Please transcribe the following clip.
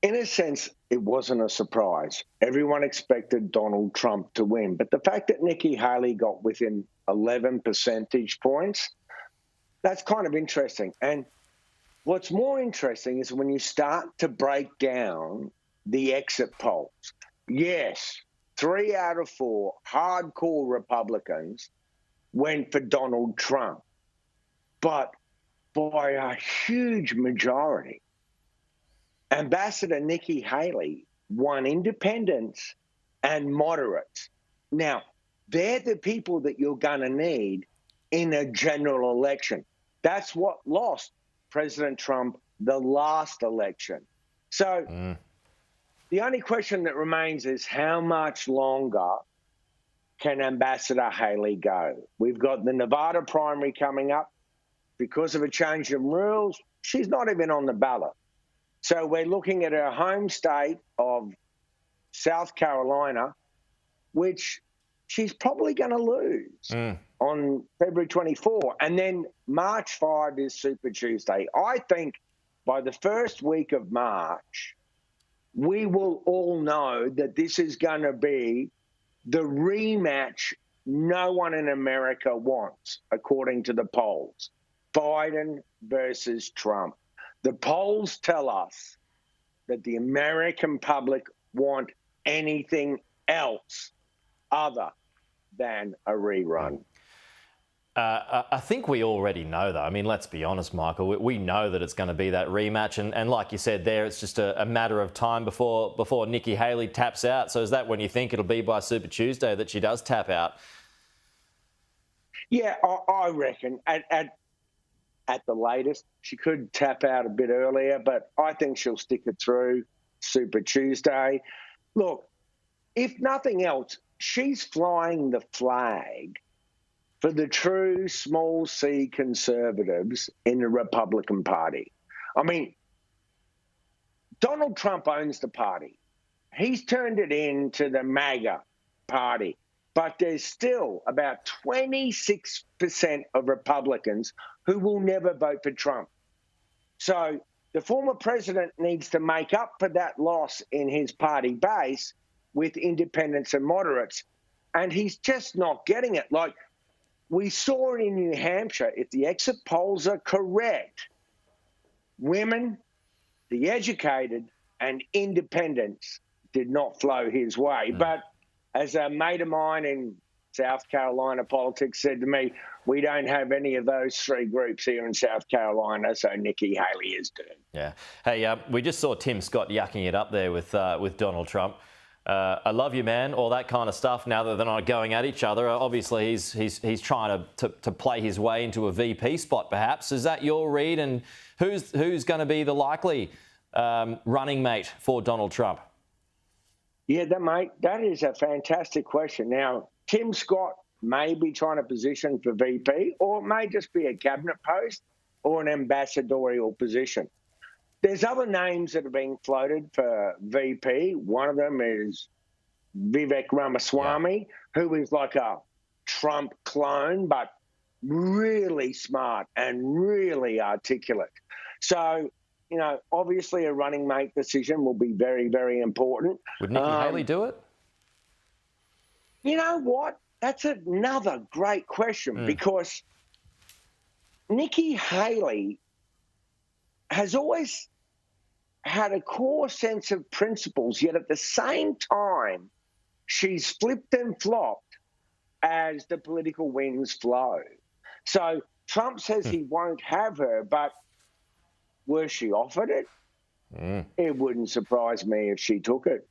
In a sense, it wasn't a surprise. Everyone expected Donald Trump to win. But the fact that Nikki Haley got within 11 percentage points, that's kind of interesting. And what's more interesting is when you start to break down the exit polls. Yes, 3 out of 4 hardcore Republicans went for Donald Trump, but by a huge majority. Ambassador Nikki Haley won independents and moderates. Now, they're the people that you're going to need in a general election. That's what lost President Trump the last election. So the only question that remains is how much longer can Ambassador Haley go? We've got the Nevada primary coming up. Because of a change in rules, she's not even on the ballot. So we're looking at her home state of South Carolina, which she's probably going to lose on February 24. And then March 5 is Super Tuesday. I think by the first week of March, we will all know that this is going to be the rematch no one in America wants, according to the polls. Biden versus Trump. The polls tell us that the American public want anything else other than a rerun. I think we already know, though. I mean, let's be honest, Michael. We know that it's going to be that rematch. And like you said there, it's just a matter of time before Nikki Haley taps out. So is that when you think it'll be by Super Tuesday that she does tap out? Yeah, I reckon. At the latest, she could tap out a bit earlier, but I think she'll stick it through Super Tuesday. Look, if nothing else, she's flying the flag for the true small C conservatives in the Republican Party. I mean, Donald Trump owns the party. He's turned it into the MAGA party. But there's still about 26% of Republicans who will never vote for Trump. So the former president needs to make up for that loss in his party base with independents and moderates. And he's just not getting it. Like we saw in New Hampshire, if the exit polls are correct, women, the educated, and independents did not flow his way. But as a mate of mine in South Carolina politics said to me, we don't have any of those three groups here in South Carolina, so Nikki Haley is doomed. Yeah. Hey, we just saw Tim Scott yucking it up there with Donald Trump. I love you, man, all that kind of stuff. Now that they're not going at each other, obviously he's trying to play his way into a VP spot, perhaps. Is that your read? And who's going to be the likely running mate for Donald Trump? Yeah, that is a fantastic question. Now, Tim Scott may be trying to position for VP, or it may just be a cabinet post or an ambassadorial position. There's other names that are being floated for VP. One of them is Vivek Ramaswamy, who is like a Trump clone, but really smart and really articulate. So, you know, obviously a running mate decision will be very, very important. Would Nikki Haley do it? You know what? That's another great question because Nikki Haley has always had a core sense of principles, yet at the same time, she's flipped and flopped as the political winds flow. So Trump says he won't have her, but were she offered it? It wouldn't surprise me if she took it.